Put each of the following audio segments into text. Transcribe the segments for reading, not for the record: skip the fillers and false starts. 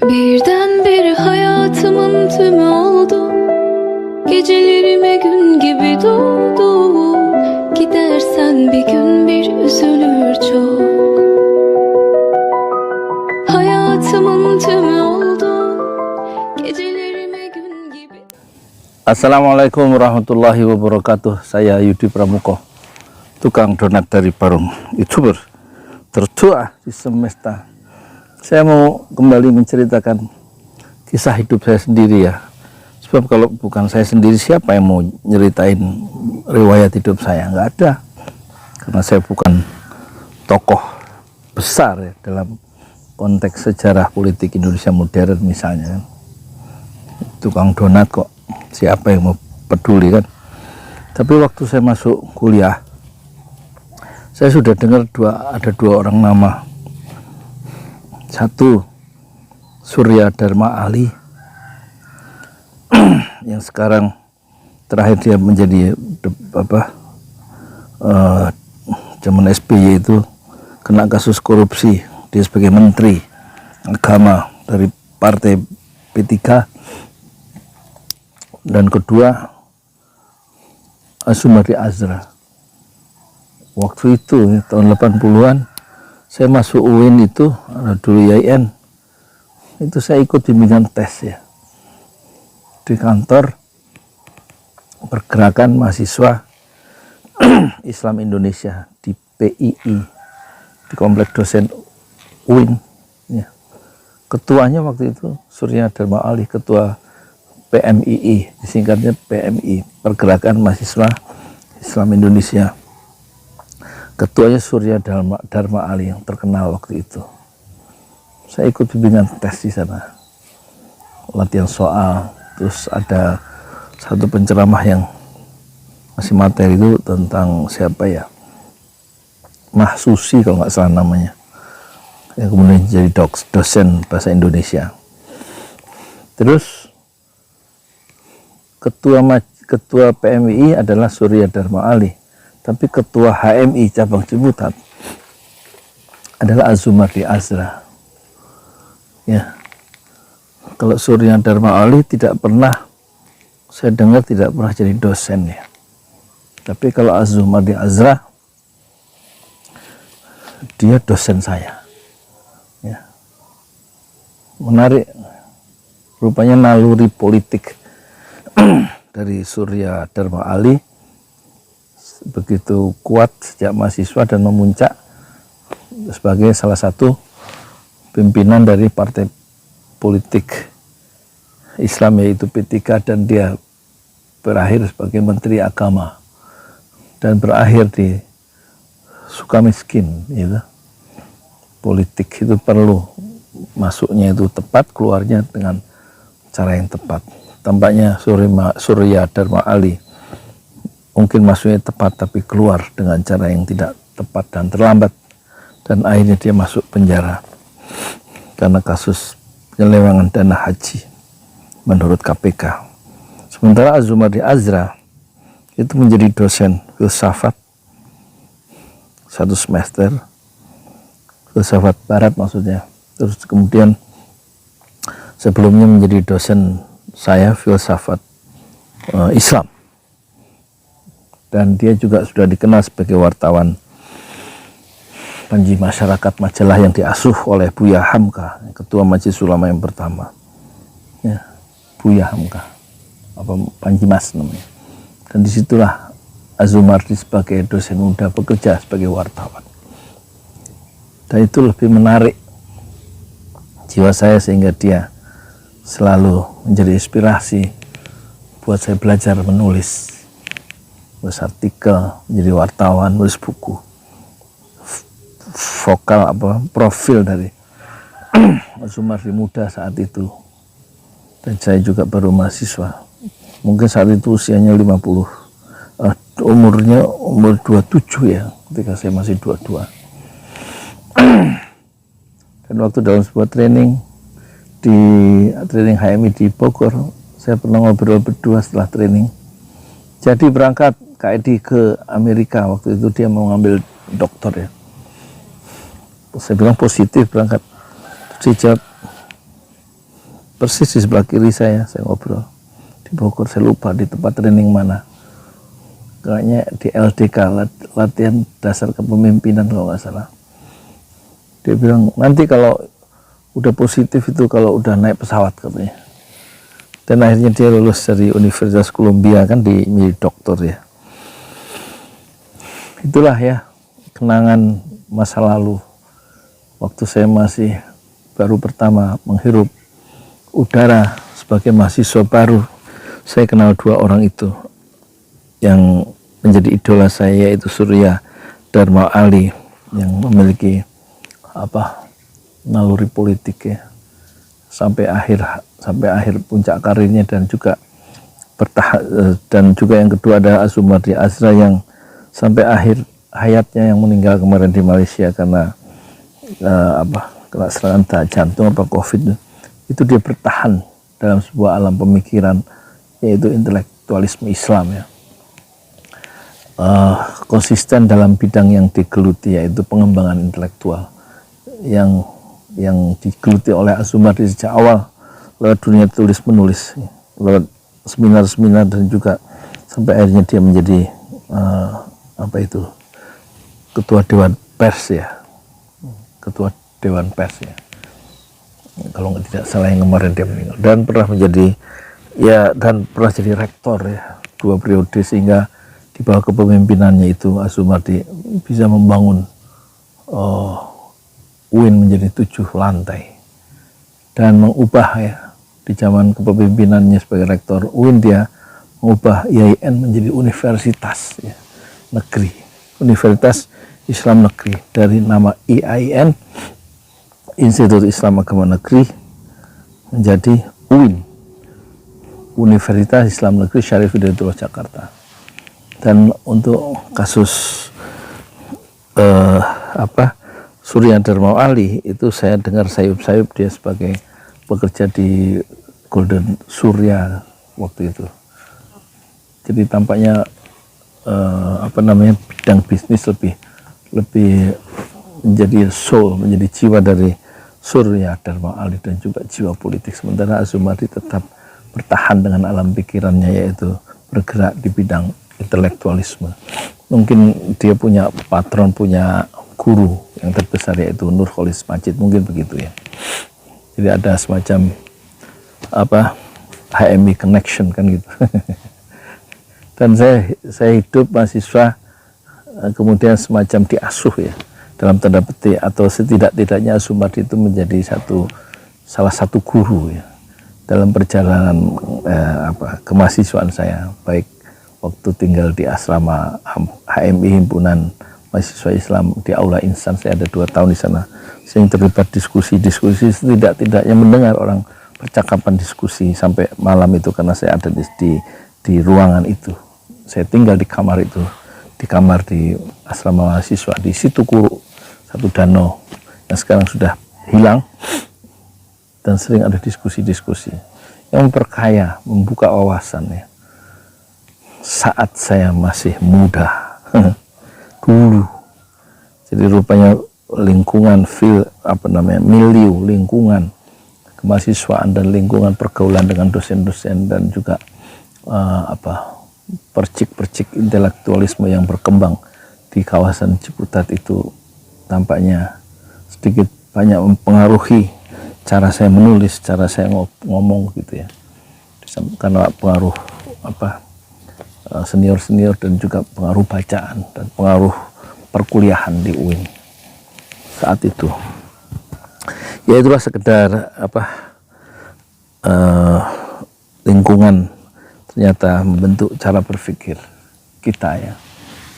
Birdenbire hayatımın tümü oldu. Gecelerime gün gibi doğdu. Gidersen bir gün bir üzülür çok. Hayatımın tümü oldu. Gecelerime gün gibi. Assalamualaikum warahmatullahi wabarakatuh. Saya Yudi Pramuko, tukang donat dari Parung, YouTuber tertua di semesta. Saya mau kembali menceritakan kisah hidup saya sendiri ya. Sebab kalau bukan saya sendiri, siapa yang mau nyeritain riwayat hidup saya? Nggak ada. Karena saya bukan tokoh besar ya dalam konteks sejarah politik Indonesia modern misalnya. Tukang donat kok, siapa yang mau peduli kan. Tapi waktu saya masuk kuliah, saya sudah dengar ada dua orang nama. Satu, Surya Dharma Ali, yang sekarang terakhir dia menjadi zaman SBY itu kena kasus korupsi, dia sebagai menteri agama dari partai P3. Dan kedua, Azumari Azra. Waktu itu ya, tahun 80-an saya masuk UIN itu, ada dulu IAIN, itu saya ikut bimbingan tes ya di kantor pergerakan mahasiswa Islam Indonesia di PII, di komplek dosen UIN ya. Ketuanya waktu itu Surya Dharma Ali, ketua PMII, disingkatnya PMI, Pergerakan Mahasiswa Islam Indonesia. Ketuanya Surya Dharma Ali yang terkenal waktu itu. Saya ikut bimbingan tes di sana, latihan soal. Terus ada satu penceramah yang masih materi itu tentang siapa ya, Mahsusi kalau nggak salah namanya, yang kemudian jadi dosen bahasa Indonesia. Terus ketua PMI adalah Surya Dharma Ali, tapi ketua HMI cabang Ciputat adalah Azumari Azra. Ya, kalau Surya Dharma Ali tidak pernah, saya dengar tidak pernah jadi dosen ya. Tapi kalau Azumari Azra, dia dosen saya. Ya, menarik, rupanya naluri politik dari Surya Dharma Ali begitu kuat sejak mahasiswa dan memuncak sebagai salah satu pimpinan dari partai politik Islam yaitu P3, dan dia berakhir sebagai menteri agama dan berakhir di Sukamiskin gitu. Politik itu perlu masuknya itu tepat, keluarnya dengan cara yang tepat. Tampaknya Surya Dharma Ali mungkin masuknya tepat tapi keluar dengan cara yang tidak tepat dan terlambat, dan akhirnya dia masuk penjara karena kasus penyelewengan dana haji menurut KPK. Sementara Azumari Azra itu menjadi dosen filsafat 1 semester, filsafat barat maksudnya. Terus kemudian sebelumnya menjadi dosen saya filsafat Islam. Dan dia juga sudah dikenal sebagai wartawan Panji Masyarakat, majalah yang diasuh oleh Buya Hamka, ketua Majelis Ulama yang pertama. Ya, Buya Hamka, apa Panji Mas namanya. Dan disitulah Azumari sebagai dosen muda bekerja sebagai wartawan. Dan itu lebih menarik jiwa saya sehingga dia selalu menjadi inspirasi buat saya belajar menulis. Nulis artikel, menjadi wartawan, nulis buku, vokal profil dari Azumari muda saat itu. Dan saya juga baru mahasiswa, mungkin saat itu usianya 50, umurnya umur 27 ya, ketika saya masih 22. Dan waktu dalam sebuah training HMI di Bogor, saya pernah ngobrol berdua setelah training. Jadi berangkat KID ke Amerika, waktu itu dia mau ngambil dokter ya. Saya bilang positif berangkat. Saya jawab, persis di sebelah kiri saya ngobrol di Bogor, saya lupa di tempat training mana, kayaknya di LDK, latihan dasar kepemimpinan kalau nggak salah. Dia bilang nanti kalau udah positif itu kalau udah naik pesawat katanya. Dan akhirnya dia lulus dari Universitas Columbia kan, menjadi doktor ya. Itulah ya kenangan masa lalu waktu saya masih baru pertama menghirup udara sebagai mahasiswa baru. Saya kenal dua orang itu yang menjadi idola saya, yaitu Surya Dharma Ali yang memiliki naluri politik ya sampai akhir puncak karirnya, dan juga dan juga yang kedua ada Azumardi Azra yang sampai akhir hayatnya, yang meninggal kemarin di Malaysia karena kena serangan jantung COVID. Itu dia bertahan dalam sebuah alam pemikiran, yaitu intelektualisme Islam ya. Konsisten dalam bidang yang digeluti, yaitu pengembangan intelektual yang digeluti oleh Azumardi sejak awal lewat dunia tulis menulis, lewat seminar-seminar, dan juga sampai akhirnya dia menjadi ketua Dewan Pers ya, ketua Dewan Pers ya, kalau tidak salah yang kemarin dia meninggal, dan pernah jadi rektor ya 2 periode, sehingga di bawah kepemimpinannya itu Azumardi bisa membangun UIN menjadi 7 lantai dan mengubah ya, di zaman kepemimpinannya sebagai rektor UIN dia mengubah IAIN menjadi universitas ya, negeri, Universitas Islam Negeri, dari nama IAIN Institut Islam Agama Negeri menjadi UIN, Universitas Islam Negeri Syarif Hidayatullah Jakarta. Dan untuk kasus Surya Dharma Ali itu saya dengar sayup-sayup dia sebagai bekerja di Golden Surya waktu itu. Jadi tampaknya bidang bisnis lebih menjadi soul, menjadi jiwa dari Surya Dharma Ali, dan juga jiwa politik. Sementara Azumardi tetap bertahan dengan alam pikirannya, yaitu bergerak di bidang intelektualisme. Mungkin dia punya patron, punya guru yang terbesar, yaitu Nurholis Majid, mungkin begitu ya. Jadi ada semacam HMI connection kan gitu. Dan saya hidup mahasiswa kemudian semacam diasuh ya, dalam tanda petik, atau setidak-tidaknya Azumardi itu menjadi salah satu guru ya dalam perjalanan kemahasiswaan saya, baik waktu tinggal di asrama HMI, Himpunan Mahasiswa Islam di Aula Insan. Saya ada 2 tahun di sana, sering terlibat diskusi setidak-tidaknya mendengar orang percakapan diskusi sampai malam itu, karena saya ada di ruangan itu. Saya tinggal di kamar itu, di asrama mahasiswa di Situkuru, satu danau yang sekarang sudah hilang, dan sering ada diskusi-diskusi yang memperkaya, membuka wawasan ya. Saat saya masih muda dulu, jadi rupanya lingkungan milieu lingkungan kemahasiswaan dan lingkungan pergaulan dengan dosen-dosen, dan juga percik-percik intelektualisme yang berkembang di kawasan Ciputat itu tampaknya sedikit banyak mempengaruhi cara saya menulis, cara saya ngomong gitu ya, karena pengaruh senior-senior, dan juga pengaruh bacaan dan pengaruh perkuliahan di UIN saat itu. Ya itulah sekedar lingkungan ternyata membentuk cara berpikir kita ya,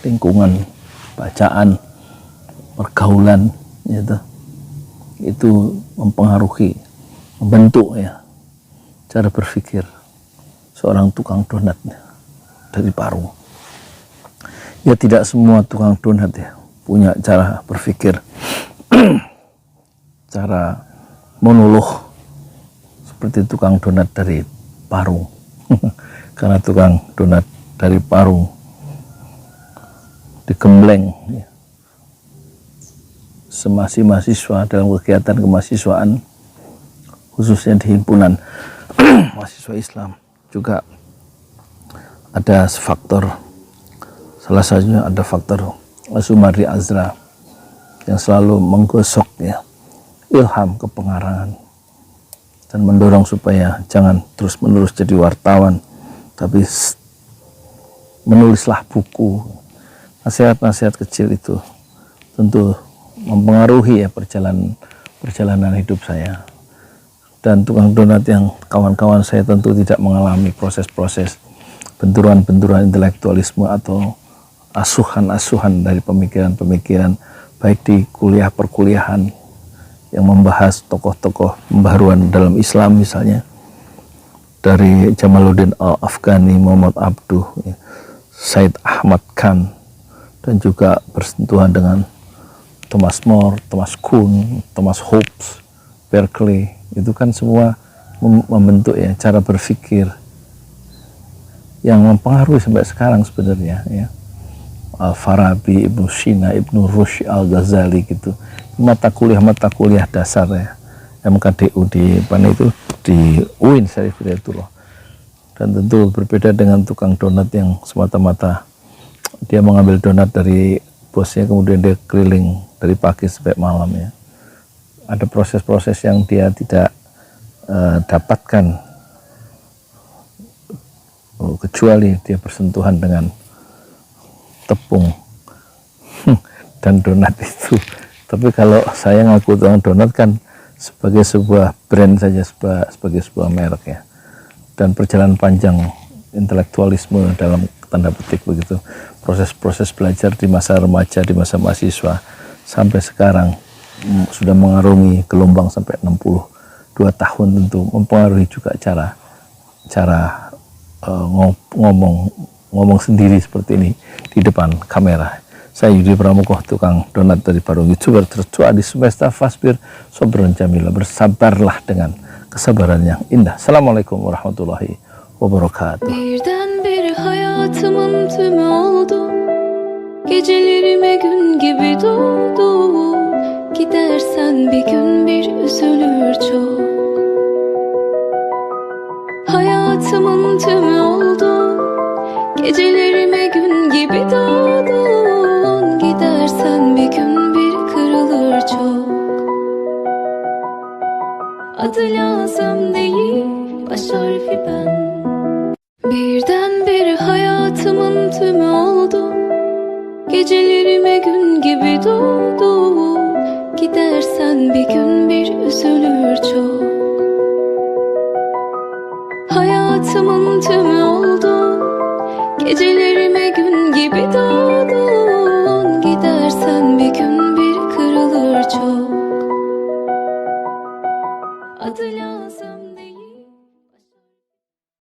lingkungan, bacaan, pergaulan gitu, itu mempengaruhi, membentuk ya cara berpikir seorang tukang donat dari Parung. Ya tidak semua tukang donat ya punya cara berpikir cara monolog seperti tukang donat dari Parung. Karena tukang donat dari Parung digembleng ya, semasi mahasiswa dalam kegiatan kemahasiswaan khususnya di himpunan mahasiswa Islam juga ada faktor, salah satunya ada faktor Sumardi Azra yang selalu menggosok ya ilham kepengarangan dan mendorong supaya jangan terus-menerus jadi wartawan, tapi menulislah buku. Nasihat-nasihat kecil itu tentu mempengaruhi ya perjalanan hidup saya. Dan tukang donat yang kawan-kawan saya tentu tidak mengalami proses-proses benturan-benturan intelektualisme atau asuhan-asuhan dari pemikiran-pemikiran baik di kuliah perkuliahan yang membahas tokoh-tokoh pembaharuan dalam Islam misalnya dari Jamaluddin Al-Afghani, Muhammad Abduh, Said Ahmad Khan, dan juga bersentuhan dengan Thomas More, Thomas Kuhn, Thomas Hobbes, Berkeley. Itu kan semua membentuk ya cara berpikir yang mempengaruhi sampai sekarang sebenarnya ya. Al-Farabi, Ibnu Sina, Ibnu Rushd, Al-Ghazali gitu. Mata kuliah dasar ya. MKDU di UIN Syarif Hidayatullah. Dan tentu berbeda dengan tukang donat yang semata-mata dia mengambil donat dari bosnya kemudian dia keliling dari pagi sampai malam ya. Ada proses-proses yang dia tidak dapatkan kecuali dia bersentuhan dengan tepung dan donat itu. Tapi kalau saya ngaku tukang donat kan sebagai sebuah brand saja, sebagai sebuah merek ya. Dan perjalanan panjang intelektualisme dalam tanda petik begitu, proses-proses belajar di masa remaja, di masa mahasiswa sampai sekarang sudah mengarungi gelombang sampai 62 tahun, tentu mempengaruhi juga cara ngomong sendiri seperti ini di depan kamera. Saya Yudi Pramuko, tukang donat dari Parung, YouTuber tertua di semesta Fasbir Sobron Jamila. Bersabarlah dengan kesabaran yang indah. Assalamualaikum warahmatullahi wabarakatuh. Birdenbire hayatımın tümü oldu. Gecelerime gün gibi doğdu. Gidersen bir gün bir üzülür çok. Hayatımın tümü oldu. Gecelerime gün gibi doğdun. Gidersen bir gün bir kırılır çok. Adı lazım değil, baş harfi ben. Birdenbire hayatımın tümü oldu. Gecelerime gün gibi doğdun. Gidersen bir gün bir üzülür çok. Hayatımın tümü oldu. Gecelerime gün gibi doğdun. Gidersen bir gün bir kırılır çok. Adı